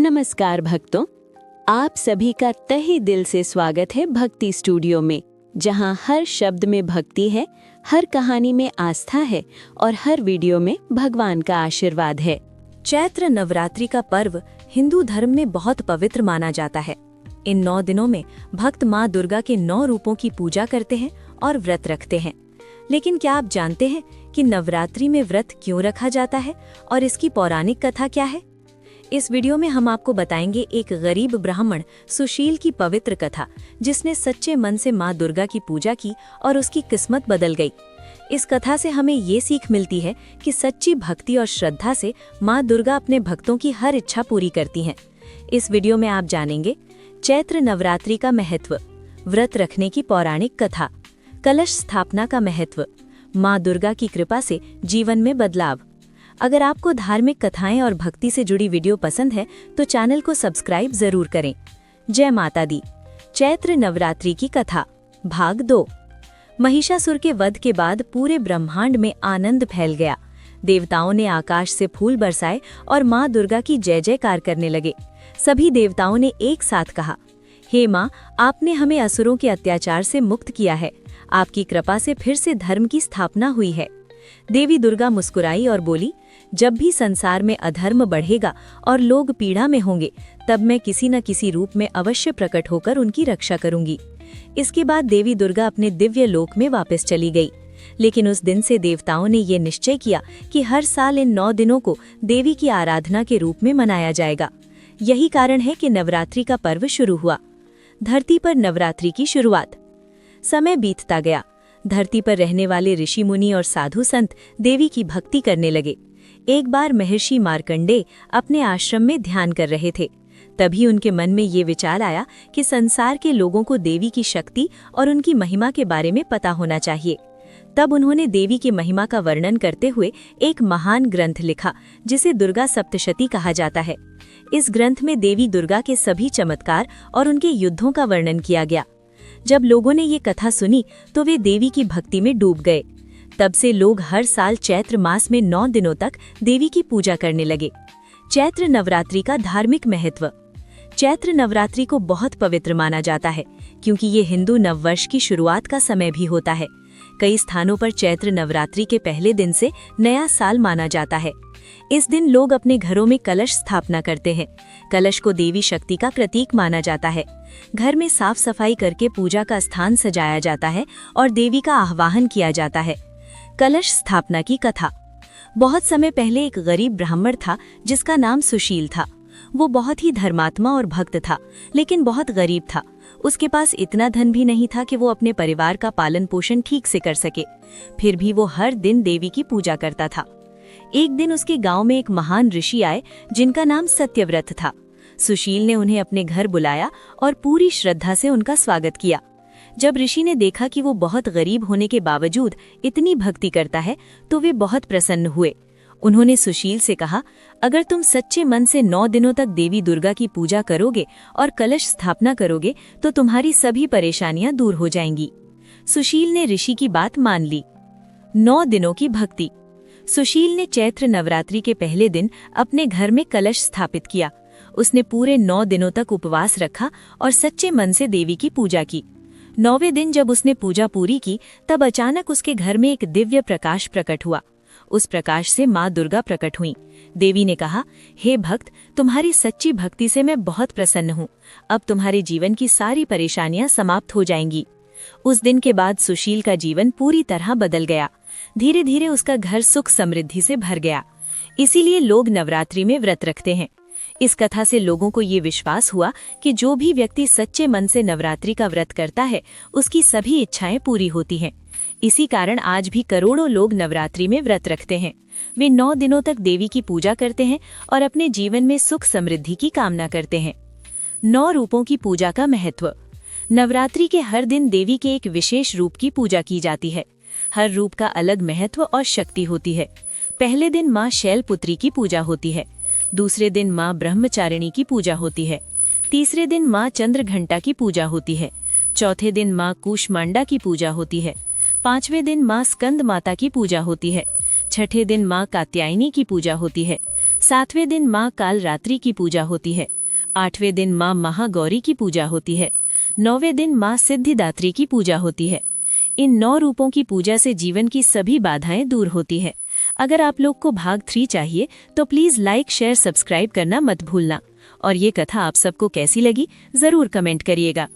नमस्कार भक्तों, आप सभी का तहे दिल से स्वागत है भक्ति स्टूडियो में, जहां हर शब्द में भक्ति है, हर कहानी में आस्था है और हर वीडियो में भगवान का आशीर्वाद है। चैत्र नवरात्रि का पर्व हिंदू धर्म में बहुत पवित्र माना जाता है। इन 9 दिनों में भक्त माँ दुर्गा के 9 रूपों की पूजा करते हैं और व्रत रखते हैं। लेकिन क्या आप जानते हैं कि नवरात्रि में व्रत क्यों रखा जाता है और इसकी पौराणिक कथा क्या है? इस वीडियो में हम आपको बताएंगे एक गरीब ब्राह्मण सुशील की पवित्र कथा, जिसने सच्चे मन से माँ दुर्गा की पूजा की और उसकी किस्मत बदल गई। इस कथा से हमें ये सीख मिलती है कि सच्ची भक्ति और श्रद्धा से माँ दुर्गा अपने भक्तों की हर इच्छा पूरी करती हैं। इस वीडियो में आप जानेंगे चैत्र नवरात्रि का महत्व, व्रत रखने की पौराणिक कथा, कलश स्थापना का महत्व, माँ दुर्गा की कृपा से जीवन में बदलाव। अगर आपको धार्मिक कथाएं और भक्ति से जुड़ी वीडियो पसंद है तो चैनल को सब्सक्राइब जरूर करें। जय माता दी। चैत्र नवरात्रि की कथा भाग 2। महिषासुर के वध के बाद पूरे ब्रह्मांड में आनंद फैल गया। देवताओं ने आकाश से फूल बरसाए और माँ दुर्गा की जय जयकार करने लगे। सभी देवताओं ने एक साथ कहा, हे माँ, आपने हमें असुरों के अत्याचार से मुक्त किया है। आपकी कृपा से फिर से धर्म की स्थापना हुई है। देवी दुर्गा मुस्कुराई और बोली, जब भी संसार में अधर्म बढ़ेगा और लोग पीड़ा में होंगे, तब मैं किसी न किसी रूप में अवश्य प्रकट होकर उनकी रक्षा करूंगी। इसके बाद देवी दुर्गा अपने दिव्य लोक में वापस चली गई। लेकिन उस दिन से देवताओं ने ये निश्चय किया कि हर साल इन 9 दिनों को देवी की आराधना के रूप में मनाया जाएगा। यही कारण है कि नवरात्रि का पर्व शुरू हुआ। धरती पर नवरात्रि की शुरुआत। समय बीतता गया। धरती पर रहने वाले ऋषि मुनि और साधु संत देवी की भक्ति करने लगे। एक बार महर्षि मार्कंडेय अपने आश्रम में ध्यान कर रहे थे। तभी उनके मन में ये विचार आया कि संसार के लोगों को देवी की शक्ति और उनकी महिमा के बारे में पता होना चाहिए। तब उन्होंने देवी की महिमा का वर्णन करते हुए एक महान ग्रंथ लिखा, जिसे दुर्गा सप्तशती कहा जाता है। इस ग्रंथ में देवी दुर्गा के सभी चमत्कार और उनके युद्धों का वर्णन किया गया। जब लोगों ने ये कथा सुनी तो वे देवी की भक्ति में डूब गए। तब से लोग हर साल चैत्र मास में 9 दिनों तक देवी की पूजा करने लगे। चैत्र नवरात्रि का धार्मिक महत्व। चैत्र नवरात्रि को बहुत पवित्र माना जाता है, क्योंकि ये हिंदू नववर्ष की शुरुआत का समय भी होता है। कई स्थानों पर चैत्र नवरात्रि के पहले दिन से नया साल माना जाता है। इस दिन लोग अपने घरों में कलश स्थापना करते हैं। कलश को देवी शक्ति का प्रतीक माना जाता है। घर में साफ सफाई करके पूजा का स्थान सजाया जाता है और देवी का आह्वान किया जाता है। कलश स्थापना की कथा। बहुत समय पहले एक गरीब ब्राह्मण था जिसका नाम सुशील था। वो बहुत ही धर्मात्मा और भक्त था, लेकिन बहुत गरीब था। उसके पास इतना धन भी नहीं था कि वो अपने परिवार का पालन पोषण ठीक से कर सके। फिर भी वो हर दिन देवी की पूजा करता था। एक दिन उसके गांव में एक महान ऋषि आए जिनका नाम सत्यव्रत था। सुशील ने उन्हें अपने घर बुलाया और पूरी श्रद्धा से उनका स्वागत किया। जब ऋषि ने देखा कि वो बहुत गरीब होने के बावजूद इतनी भक्ति करता है, तो वे बहुत प्रसन्न हुए। उन्होंने सुशील से कहा, अगर तुम सच्चे मन से 9 दिनों तक देवी दुर्गा की पूजा करोगे और कलश स्थापना करोगे तो तुम्हारी सभी परेशानियां दूर हो जाएंगी। सुशील ने ऋषि की बात मान ली। 9 दिनों की भक्ति। सुशील ने चैत्र नवरात्रि के पहले दिन अपने घर में कलश स्थापित किया। उसने पूरे 9 दिनों तक उपवास रखा और सच्चे मन से देवी की पूजा की। 9वें दिन जब उसने पूजा पूरी की, तब अचानक उसके घर में एक दिव्य प्रकाश प्रकट हुआ। उस प्रकाश से माँ दुर्गा प्रकट हुई। देवी ने कहा, हे भक्त, तुम्हारी सच्ची भक्ति से मैं बहुत प्रसन्न हूँ। अब तुम्हारे जीवन की सारी परेशानियां समाप्त हो जाएंगी। उस दिन के बाद सुशील का जीवन पूरी तरह बदल गया। धीरे धीरे उसका घर सुख समृद्धि से भर गया। इसीलिए लोग नवरात्रि में व्रत रखते हैं। इस कथा से लोगों को ये विश्वास हुआ कि जो भी व्यक्ति सच्चे मन से नवरात्रि का व्रत करता है, उसकी सभी इच्छाएं पूरी होती हैं। इसी कारण आज भी करोड़ों लोग नवरात्रि में व्रत रखते हैं। वे 9 दिनों तक देवी की पूजा करते हैं और अपने जीवन में सुख समृद्धि की कामना करते हैं। 9 रूपों की पूजा का महत्व। नवरात्रि के हर दिन देवी के एक विशेष रूप की पूजा की जाती है। हर रूप का अलग महत्व और शक्ति होती है। पहले दिन माँ शैलपुत्री की पूजा होती है। दूसरे दिन माँ ब्रह्मचारिणी की पूजा होती है। तीसरे दिन माँ चंद्रघंटा की पूजा होती है। चौथे दिन माँ कूष्मांडा की पूजा होती है। 5वें दिन माँ स्कंद माता की पूजा होती है। 6ठे दिन माँ कात्यायनी की पूजा होती है। 7वें दिन माँ कालरात्रि की पूजा होती है। 8वें दिन माँ महागौरी की पूजा होती है। 9वें दिन माँ सिद्धिदात्री की पूजा होती है। इन 9 रूपों की पूजा से जीवन की सभी बाधाएं दूर होती है। अगर आप लोग को भाग 3 चाहिए तो प्लीज़ लाइक, शेयर, सब्सक्राइब करना मत भूलना। और ये कथा आप सबको कैसी लगी ज़रूर कमेंट करिएगा।